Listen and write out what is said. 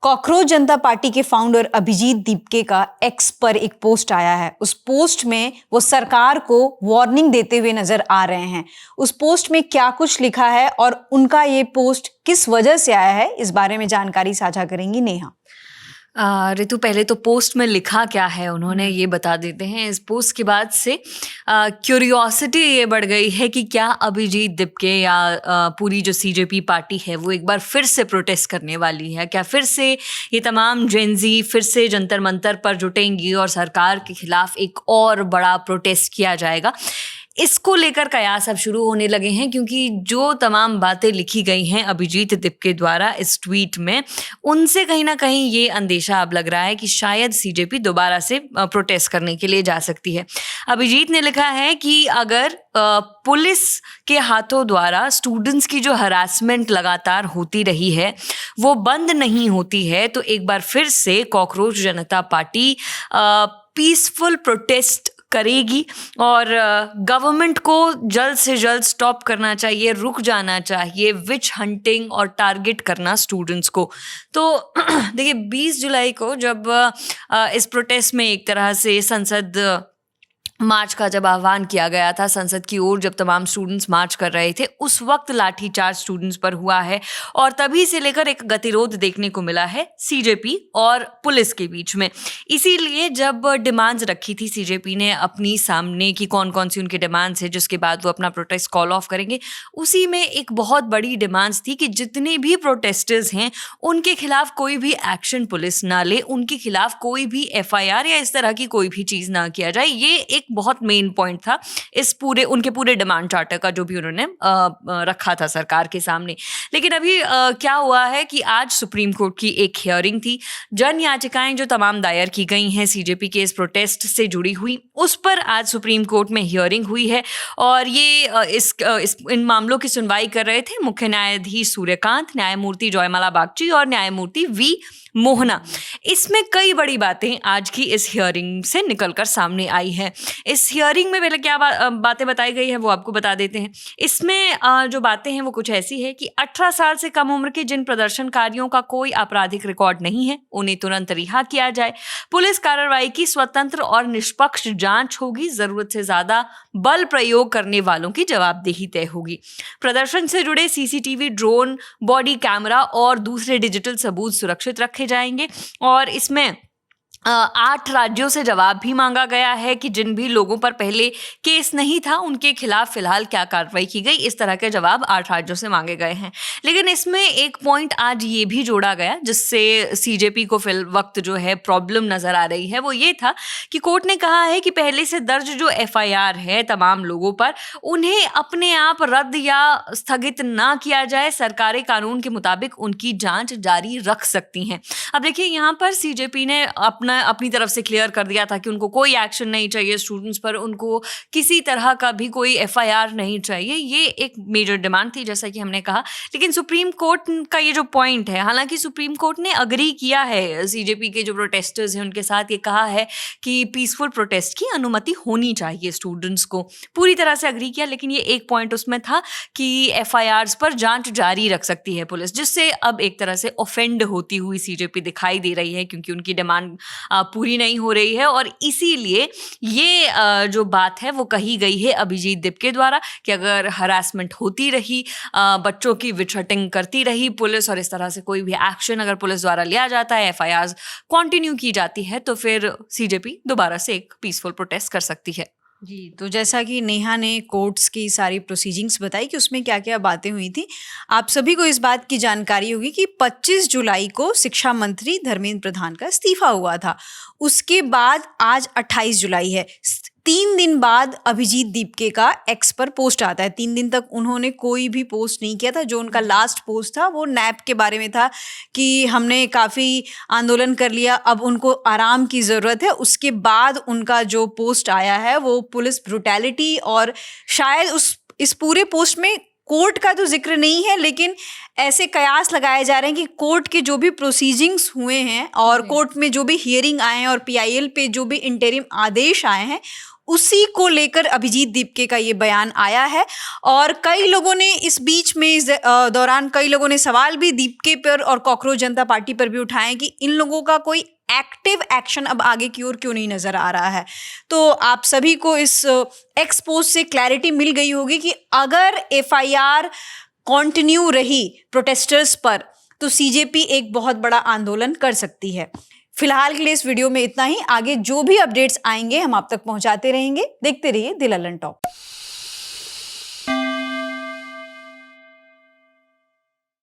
Cockroach जनता party के founder Abhijit Dipke का x पर एक पोस्ट आया है। उस पोस्ट में वो सरकार को वार्निंग देते हुए नजर आ रहे हैं। उस पोस्ट में क्या कुछ लिखा है और उनका ये पोस्ट किस वजह से आया है, इस बारे में जानकारी साझा करेंगी नेहा। ऋतु, पहले तो पोस्ट में लिखा क्या है उन्होंने ये बता देते हैं। इस पोस्ट के बाद से क्यूरियोसिटी ये बढ़ गई है कि क्या अभिजीत दीपके या पूरी जो सीजेपी पार्टी है वो एक बार फिर से प्रोटेस्ट करने वाली है। क्या फिर से ये तमाम जेनजी फिर से जंतर मंतर पर जुटेंगी और सरकार के खिलाफ एक और बड़ा प्रोटेस्ट किया जाएगा। इसको लेकर कयास अब शुरू होने लगे हैं, क्योंकि जो तमाम बातें लिखी गई हैं अभिजीत दीपके द्वारा इस ट्वीट में, उनसे कहीं ना कहीं ये अंदेशा अब लग रहा है कि शायद सीजेपी दोबारा से प्रोटेस्ट करने के लिए जा सकती है। अभिजीत ने लिखा है कि अगर पुलिस के हाथों द्वारा स्टूडेंट्स की जो हरासमेंट लगातार होती रही है वो बंद नहीं होती है, तो एक बार फिर से कॉकरोच जनता पार्टी पीसफुल प्रोटेस्ट करेगी और गवर्नमेंट को जल्द से जल्द स्टॉप करना चाहिए, रुक जाना चाहिए विच हंटिंग और टारगेट करना स्टूडेंट्स को। तो देखिए 20 जुलाई को जब इस प्रोटेस्ट में एक तरह से संसद मार्च का जब आह्वान किया गया था, संसद की ओर जब तमाम स्टूडेंट्स मार्च कर रहे थे, उस वक्त लाठीचार्ज स्टूडेंट्स पर हुआ है और तभी से लेकर एक गतिरोध देखने को मिला है सीजेपी और पुलिस के बीच में। इसीलिए जब डिमांड्स रखी थी सीजेपी ने अपनी सामने कि कौन कौन सी उनकी डिमांड्स है जिसके बाद वो अपना प्रोटेस्ट कॉल ऑफ करेंगे, उसी में एक बहुत बड़ी डिमांड्स थी कि जितने भी प्रोटेस्टर्स हैं उनके खिलाफ कोई भी एक्शन पुलिस ना ले, उनके खिलाफ कोई भी एफआईआर या इस तरह की कोई भी चीज़ ना किया जाए। ये एक बहुत मेन पॉइंट था इस उनके पूरे डिमांड चार्टर का जो भी उन्होंने रखा था सरकार के सामने। लेकिन अभी क्या हुआ है कि आज सुप्रीम कोर्ट की एक हियरिंग थी। जन याचिकाएं जो तमाम दायर की गई हैं सीजेपी के इस प्रोटेस्ट से जुड़ी हुई, उस पर आज सुप्रीम कोर्ट में हियरिंग हुई है और ये इन मामलों की सुनवाई कर रहे थे मुख्य न्यायाधीश सूर्यकांत, न्यायमूर्ति जयमाला बागची और न्यायमूर्ति वी मोहना। इसमें कई बड़ी बातें आज की इस हियरिंग से निकलकर सामने आई है। इस हियरिंग में पहले क्या बातें बताई गई है वो आपको बता देते हैं। इसमें जो बातें हैं वो कुछ ऐसी है कि 18 साल से कम उम्र के जिन प्रदर्शनकारियों का कोई आपराधिक रिकॉर्ड नहीं है उन्हें तुरंत रिहा किया जाए। पुलिस कार्रवाई की स्वतंत्र और निष्पक्ष जांच होगी। जरूरत से ज्यादा बल प्रयोग करने वालों की जवाबदेही तय होगी। प्रदर्शन से जुड़े सीसीटीवी, ड्रोन, बॉडी कैमरा और दूसरे डिजिटल सबूत सुरक्षित रखे जाएंगे और इसमें 8 राज्यों से जवाब भी मांगा गया है कि जिन भी लोगों पर पहले केस नहीं था उनके खिलाफ फिलहाल क्या कार्रवाई की गई। इस तरह के जवाब 8 राज्यों से मांगे गए हैं। लेकिन इसमें एक पॉइंट आज ये भी जोड़ा गया जिससे सीजेपी को फिल वक्त जो है प्रॉब्लम नजर आ रही है, वो ये था कि कोर्ट ने कहा है कि पहले से दर्ज जो एफआईआर है तमाम लोगों पर, उन्हें अपने आप रद्द या स्थगित ना किया जाए। सरकारें कानून के मुताबिक उनकी जांच जारी रख सकती हैं। अब देखिए यहाँ पर सीजेपी ने अपनी तरफ से क्लियर कर दिया था कि उनको कोई एक्शन नहीं चाहिए स्टूडेंट्स पर, उनको किसी तरह का भी कोई एफआईआर नहीं चाहिए। ये एक मेजर डिमांड थी जैसा कि हमने कहा। लेकिन सुप्रीम कोर्ट का ये जो पॉइंट है, हालांकि सुप्रीम कोर्ट ने अग्री किया है सीजेपी के जो प्रोटेस्टर्स हैं उनके साथ, ये कहा है कि पीसफुल प्रोटेस्ट की अनुमति होनी चाहिए, स्टूडेंट्स को पूरी तरह से अग्री किया। लेकिन ये एक पॉइंट उसमें था कि एफआईआर्स पर जांच जारी रख सकती है पुलिस, जिससे अब एक तरह से ऑफेंड होती हुई सीजेपी दिखाई दे रही है, क्योंकि उनकी डिमांड पूरी नहीं हो रही है। और इसीलिए ये जो बात है वो कही गई है अभिजीत दीपके द्वारा कि अगर हरासमेंट होती रही, बच्चों की विचटिंग करती रही पुलिस और इस तरह से कोई भी एक्शन अगर पुलिस द्वारा लिया जाता है, एफआईआर कंटिन्यू की जाती है, तो फिर सीजेपी दोबारा से एक पीसफुल प्रोटेस्ट कर सकती है। जी, तो जैसा कि नेहा ने कोर्ट्स की सारी प्रोसीडिंग्स बताई कि उसमें क्या क्या बातें हुई थी, आप सभी को इस बात की जानकारी होगी कि 25 जुलाई को शिक्षा मंत्री धर्मेंद्र प्रधान का इस्तीफा हुआ था। उसके बाद आज 28 जुलाई है। 3 दिन बाद अभिजीत दीपके का एक्स पर पोस्ट आता है। 3 दिन तक उन्होंने कोई भी पोस्ट नहीं किया था। जो उनका लास्ट पोस्ट था वो नैप के बारे में था कि हमने काफ़ी आंदोलन कर लिया, अब उनको आराम की ज़रूरत है। उसके बाद उनका जो पोस्ट आया है वो पुलिस ब्रुटैलिटी, और शायद इस पूरे पोस्ट में कोर्ट का तो जिक्र नहीं है, लेकिन ऐसे कयास लगाए जा रहे हैं कि कोर्ट के जो भी प्रोसीडिंग्स हुए हैं और कोर्ट में जो भी हियरिंग आए हैं और पीआईएल पे जो भी इंटरिम आदेश आए हैं उसी को लेकर अभिजीत दीपके का ये बयान आया है। और कई लोगों ने इस बीच में इस दौरान कई लोगों ने सवाल भी दीपके पर और कॉकरोच जनता पार्टी पर भी उठाए कि इन लोगों का कोई एक्टिव एक्शन अब आगे की ओर क्यों नहीं नजर आ रहा है। तो आप सभी को इस एक्सपोज से क्लैरिटी मिल गई होगी कि अगर एफआईआर कंटिन्यू रही प्रोटेस्टर्स पर तो सीजेपी एक बहुत बड़ा आंदोलन कर सकती है। फिलहाल के लिए इस वीडियो में इतना ही। आगे जो भी अपडेट्स आएंगे हम आप तक पहुंचाते रहेंगे। देखते रहिए द ललन टॉप।